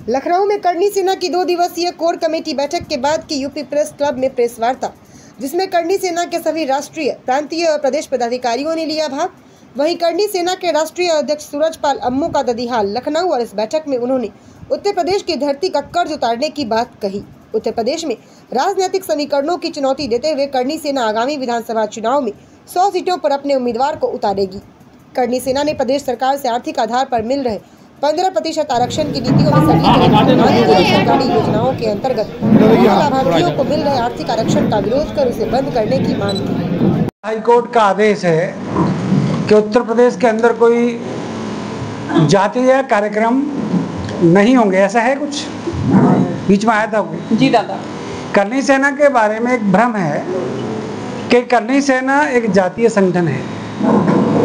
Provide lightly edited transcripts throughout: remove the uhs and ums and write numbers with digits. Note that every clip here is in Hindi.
लखनऊ में करनी सेना की 2 दिवसीय कोर कमेटी बैठक के बाद की यूपी प्रेस क्लब में प्रेस वार्ता, जिसमें करनी सेना के सभी राष्ट्रीय, प्रांतीय और प्रदेश पदाधिकारियों ने लिया भाग। वहीं करनी सेना के राष्ट्रीय अध्यक्ष सूरजपाल अम्मू का ददिहाल लखनऊ और इस बैठक में उन्होंने उत्तर प्रदेश की धरती का कर्ज उतारने की बात कही। उत्तर प्रदेश में राजनीतिक समीकरणों की चुनौती देते हुए करनी सेना आगामी विधानसभा चुनाव में 100 सीटों पर अपने उम्मीदवार को उतारेगी। करनी सेना ने प्रदेश सरकार से आर्थिक आधार पर मिल रहे 15% आरक्षण की नीतियों में सरकारी योजनाओं के अंतर्गत लाभार्थियों को मिल रहे आर्थिक आरक्षण का विरोध कर उसे बंद करने की मांग की। हाईकोर्ट का आदेश है कि उत्तर प्रदेश के अंदर कोई जातीय कार्यक्रम नहीं होंगे, ऐसा है कुछ बीच में आया था कोई? जी दादा। करनी सेना के बारे में एक भ्रम है कि करनी सेना एक जातीय संगठन है।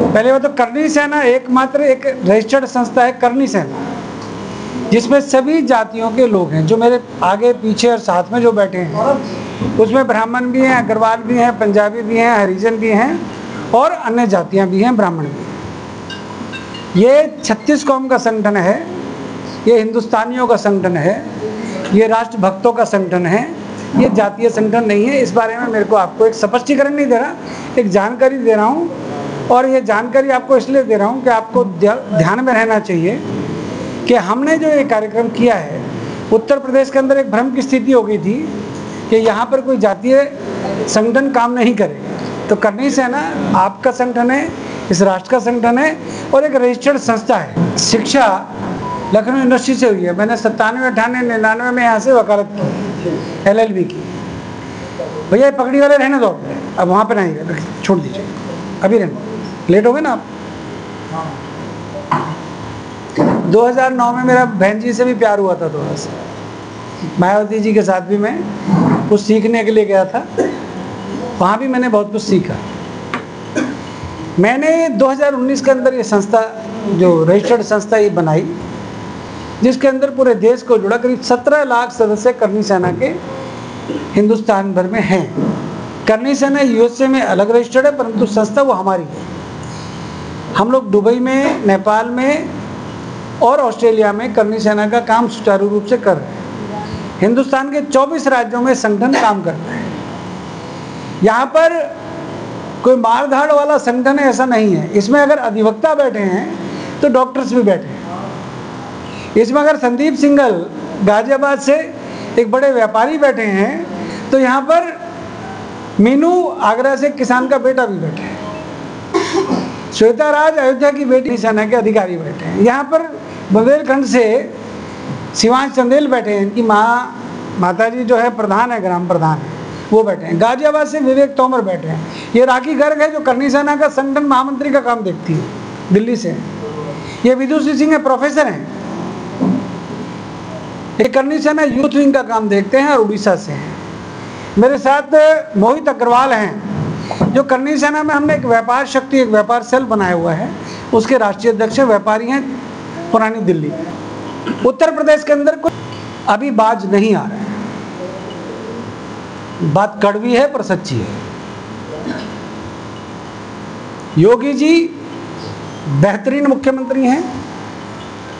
पहले वो तो करनी सेना एकमात्र एक रजिस्टर्ड संस्था है, करनी सेना, जिसमें सभी जातियों के लोग हैं। जो मेरे आगे पीछे और साथ में जो बैठे हैं उसमें ब्राह्मण भी हैं, अग्रवाल भी हैं, पंजाबी भी हैं, हरिजन भी हैं और अन्य जातियां भी हैं, ब्राह्मण भी। ये 36 कौम का संगठन है, ये हिंदुस्तानियों का संगठन है, ये राष्ट्रभक्तों का संगठन है, ये जातीय संगठन नहीं है। इस बारे में मेरे को आपको एक स्पष्टीकरण नहीं दे रहा, एक जानकारी दे रहा हूँ। और ये जानकारी आपको इसलिए दे रहा हूँ कि आपको ध्यान में रहना चाहिए कि हमने जो ये कार्यक्रम किया है, उत्तर प्रदेश के अंदर एक भ्रम की स्थिति हो गई थी कि यहाँ पर कोई जातीय संगठन काम नहीं करेगा। तो करनी सेना आपका संगठन है, इस राष्ट्र का संगठन है और एक रजिस्टर्ड संस्था है। शिक्षा लखनऊ यूनिवर्सिटी से हुई है। मैंने 97, 98, 99 में यहाँ से वकालत की, LLB की। भैया पगड़ी वाले रहने दो, अब वहाँ पे नहीं, छोड़ दीजिए, अभी रहने, लेट हो गए ना आप। 2009 में मेरा बहन जी से भी प्यार हुआ था थोड़ा सा, मायावती जी के साथ भी मैं कुछ सीखने के लिए गया था, वहाँ भी मैंने बहुत कुछ सीखा। मैंने 2019 के अंदर ये संस्था, जो रजिस्टर्ड संस्था ये बनाई, जिसके अंदर पूरे देश को जुड़ा करीब 17 लाख सदस्य करनी सेना के हिंदुस्तान भर में हैं। करनी सेना USA में अलग रजिस्टर्ड है, परंतु संस्था वो हमारी है। हम लोग दुबई में, नेपाल में और ऑस्ट्रेलिया में करनी सेना का काम सुचारू रूप से कर रहे हैं। हिंदुस्तान के 24 राज्यों में संगठन काम करता है। यहाँ पर कोई मारधाड़ वाला संगठन ऐसा नहीं है। इसमें अगर अधिवक्ता बैठे हैं तो डॉक्टर्स भी बैठे हैं। इसमें अगर संदीप सिंघल गाजियाबाद से एक बड़े व्यापारी बैठे हैं तो यहाँ पर मीनू आगरा से किसान का बेटा भी बैठे हैं। श्वेता राज अयोध्या की बेटी सेना के अधिकारी बैठे हैं। यहाँ पर बुंदेलखंड से शिवांश चंदेल बैठे हैं, इनकी माता जी जो है प्रधान है, ग्राम प्रधान है, वो बैठे हैं। गाजियाबाद से विवेक तोमर बैठे हैं। ये राखी गर्ग है जो करनी सेना का संगठन महामंत्री का काम देखती है, दिल्ली से। ये विदुषी सिंह है, प्रोफेसर हैं। ये करनी सेना यूथ विंग का काम देखते हैं और उड़ीसा से हैं। मेरे साथ मोहित अग्रवाल हैं जो करनी सेना में हमने एक व्यापार शक्ति, एक व्यापार सेल बनाया हुआ है, उसके राष्ट्रीय अध्यक्ष व्यापारी हैं, पुरानी दिल्ली। उत्तर प्रदेश के अंदर कोई अभी बाज नहीं आ रहा है। बात कड़वी है पर सच्ची है। योगी जी बेहतरीन मुख्यमंत्री हैं,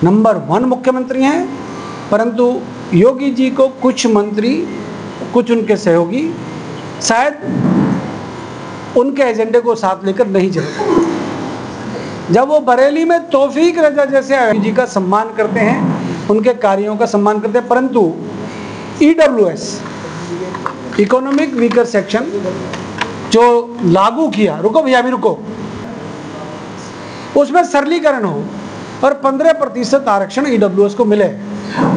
नंबर 1 मुख्यमंत्री हैं, परंतु योगी जी को कुछ मंत्री, कुछ उनके सहयोगी शायद उनके एजेंडे को साथ लेकर नहीं चलते। जब वो बरेली में तौफीक रजा जैसे योगी जी का सम्मान करते हैं, उनके कार्यों का सम्मान करते हैं, परंतु EWS, इकोनॉमिक वीकर सेक्शन, जो लागू किया, रुको भैया अभी रुको, उसमें सरलीकरण हो और 15% आरक्षण EWS को मिले।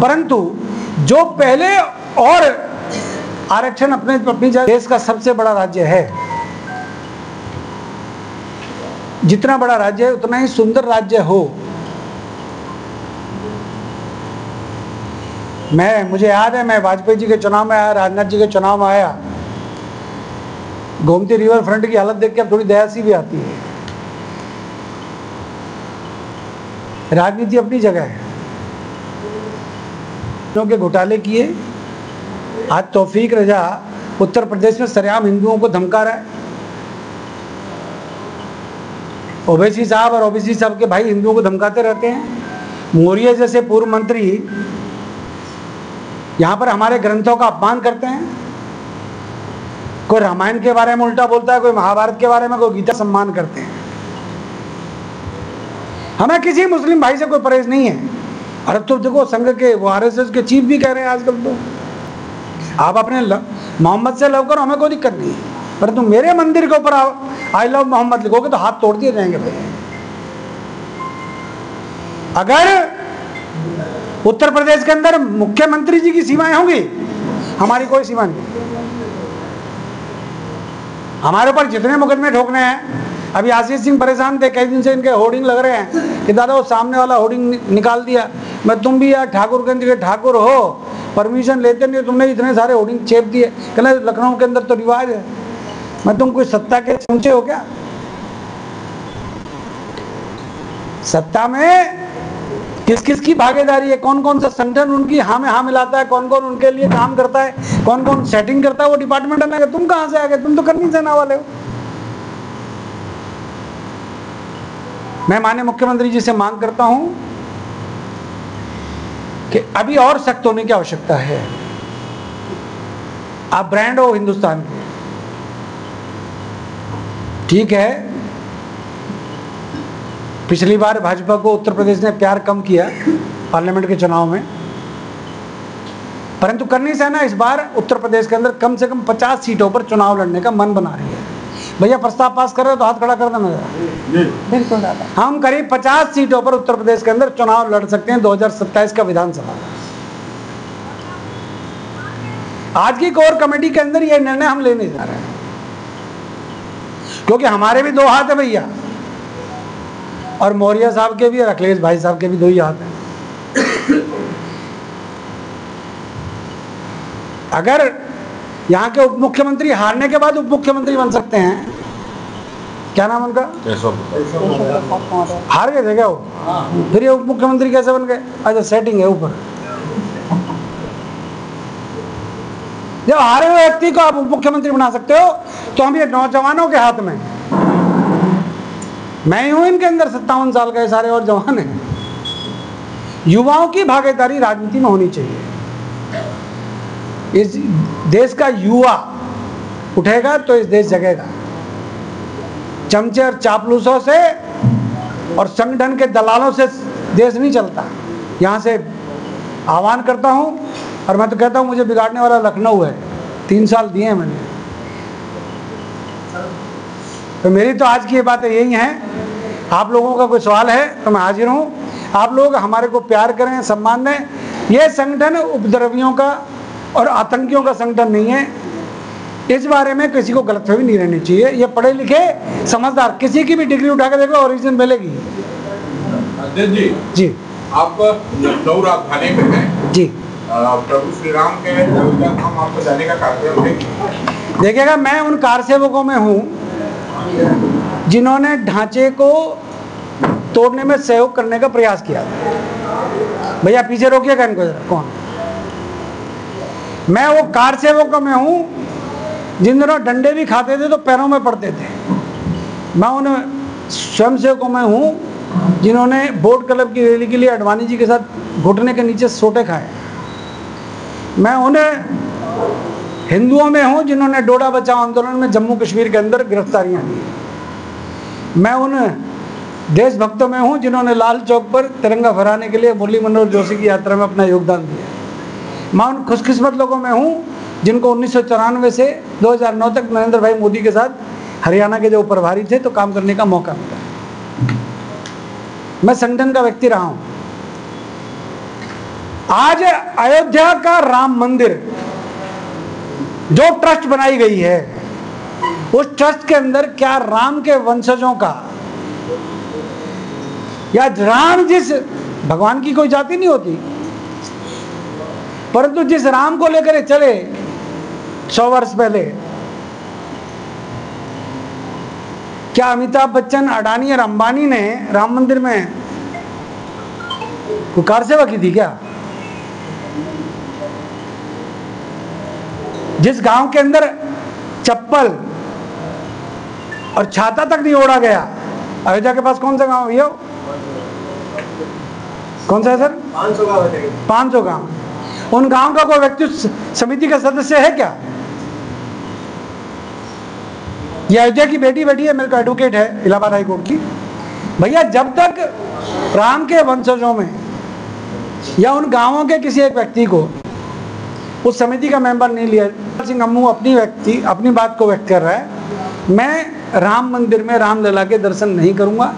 परंतु जो पहले और आरक्षण अपनी देश का सबसे बड़ा राज्य है, जितना बड़ा राज्य है उतना ही सुंदर राज्य हो। मुझे याद है, मैं वाजपेयी जी के चुनाव में आया, राजनाथ जी के चुनाव में आया, गोमती रिवर फ्रंट की हालत देख के अब थोड़ी दया सी भी आती है। राजनीति अपनी जगह है। के घोटाले किए, आज तौफीक रजा उत्तर प्रदेश में सरेआम हिंदुओं को धमका रहा है। ओवैसी साहब और ओबीसी साहब के भाई हिंदुओं को धमकाते रहते हैं। मौर्य जैसे पूर्व मंत्री यहाँ पर हमारे ग्रंथों का अपमान करते हैं। कोई रामायण के बारे में उल्टा बोलता है, कोई महाभारत के बारे में, कोई गीता सम्मान करते हैं। हमें किसी मुस्लिम भाई से कोई परहेज नहीं है। अरे तो देखो संघ के वो आरएसएस के चीफ भी कह रहे हैं आजकल, तो आप अपने मोहम्मद से लव करो, हमें कोई दिक्कत नहीं है, परंतु मेरे मंदिर के ऊपर आई लव मोहम्मद लिखोगे तो हाथ तोड़ दिए जाएंगे भाई। अगर उत्तर प्रदेश के अंदर मुख्यमंत्री जी की सीमाएं होंगी, हमारी कोई सीमा नहीं। हमारे ऊपर जितने मुकदमे ठोकने हैं, अभी आशीष सिंह परेशान थे, कई दिन से इनके होर्डिंग लग रहे हैं कि दादा वो सामने वाला होर्डिंग निकाल दिया। मैं तुम भी यार ठाकुरगंज के ठाकुर हो, परमिशन लेते नहीं, तुमने इतने सारे होर्डिंग चेप दिए। कहना लखनऊ के अंदर तो रिवाज है। मैं तुम कोई सत्ता के चमचे हो क्या? सत्ता में किस किस की भागीदारी है, कौन कौन सा संगठन उनकी हाँ में हाँ मिलाता है, कौन कौन उनके लिए काम करता है, कौन कौन सेटिंग करता है, वो डिपार्टमेंट अलग है। तुम कहां से आ गए? तुम तो करनी सेना वाले हो। मैं माननीय मुख्यमंत्री जी से मांग करता हूं कि अभी और सख्त होने की आवश्यकता है। आप ब्रांड हो हिंदुस्तान के, ठीक है। पिछली बार भाजपा को उत्तर प्रदेश ने प्यार कम किया पार्लियामेंट के चुनाव में, परंतु करनी सेना इस बार उत्तर प्रदेश के अंदर कम से कम 50 सीटों पर चुनाव लड़ने का मन बना रही है। भैया प्रस्ताव पास कर रहे हो तो हाथ खड़ा कर देना। बिल्कुल दादा, हम करीब 50 सीटों पर उत्तर प्रदेश के अंदर चुनाव लड़ सकते हैं 2027 का विधानसभा। आज की कोर कमेटी के अंदर यह निर्णय हम लेने जा रहे हैं, क्योंकि हमारे भी दो हाथ है भैया, और मौर्य साहब के भी और अखिलेश भाई साहब के भी दो ही हाथ हैं। अगर यहाँ के उप मुख्यमंत्री हारने के बाद उप मुख्यमंत्री बन सकते हैं, क्या नाम उनका, हार गए थे क्या वो, फिर ये उप मुख्यमंत्री कैसे बन गए? अच्छा सेटिंग है ऊपर। जब हारे हुए व्यक्ति को आप उप मुख्यमंत्री बना सकते हो, तो हम ये नौजवानों के हाथ में, मैं ही हूं इनके अंदर 57 साल का, सारे और जवान हैं। युवाओं की भागीदारी राजनीति में होनी चाहिए। इस देश का युवा उठेगा तो इस देश जगेगा। चमचे और चापलूसों से और संगठन के दलालों से देश नहीं चलता। यहाँ से आह्वान करता हूँ, और मैं तो कहता हूँ मुझे बिगाड़ने वाला लखनऊ है। 3 साल दिए हैं मैंने, तो मेरी तो आज की ये बातें यही हैं। आप लोगों का कोई सवाल है तो मैं हाजिर हूँ। आप लोग हमारे को प्यार करें, सम्मान दें। ये संगठन उपद्रवियों का और आतंकियों का संगठन नहीं है। इस बारे में किसी को गलतफहमी नहीं रहनी चाहिए। ये पढ़े लिखे समझदार, किसी की भी डिग्री उठा के देखो, ओरिजिनल मिलेगी। जी आप लखनऊ राजधानी में हैं जी, प्रभु श्री राम के अयोध्या धाम आपको जाने का कार्यक्रम है। देखिएगा, मैं उन कारसेवकों में हूँ जिन्होंने ढांचे को तोड़ने में सहयोग करने का प्रयास किया। भैया पीछे रोकिएगा इनको जरा, कौन? मैं वो कारसेवकों में हूँ जिन दिनों डंडे भी खाते थे तो पैरों में पड़ते थे। मैं उन स्वयंसेवकों में हूँ जिन्होंने बोट क्लब की रैली के लिए अडवाणी जी के साथ घुटने के नीचे सोटे खाए। मैं उन हिंदुओं में हूँ जिन्होंने डोडा बचाओ आंदोलन में जम्मू कश्मीर के अंदर गिरफ्तारियां दी। मैं उन देशभक्तों में हूँ जिन्होंने लाल चौक पर तिरंगा फहराने के लिए मुरली मनोहर जोशी की यात्रा में अपना योगदान दिया। मैं उन खुशकिस्मत लोगों में हूँ जिनको 1994 से 2009 तक नरेंद्र भाई मोदी के साथ हरियाणा के जो प्रभारी थे तो काम करने का मौका मिला। मैं संगठन का व्यक्ति रहा हूं। आज अयोध्या का राम मंदिर जो ट्रस्ट बनाई गई है, उस ट्रस्ट के अंदर क्या राम के वंशजों का, या राम जिस भगवान की कोई जाति नहीं होती, परंतु जिस राम को लेकर चले 100 वर्ष पहले, क्या अमिताभ बच्चन, अडानी और अंबानी ने राम मंदिर में कोई कार सेवा की थी क्या? जिस गांव के अंदर चप्पल और छाता तक नहीं ओढ़ा गया, अयोध्या के पास कौन सा गांव भैया? कौन सा है सर? 500 गांव। उन गांव का कोई व्यक्ति समिति का सदस्य है क्या? ये अयोध्या की बेटी बैठी है, मेरे को एडवोकेट है इलाहाबाद हाई कोर्ट की। भैया जब तक राम के वंशजों में या उन गांवों के किसी एक व्यक्ति को उस समिति का मेंबर नहीं लिया, सिंह अम्मू अपनी बात को व्यक्त कर रहा है, मैं राम मंदिर में रामलला के दर्शन नहीं करूंगा।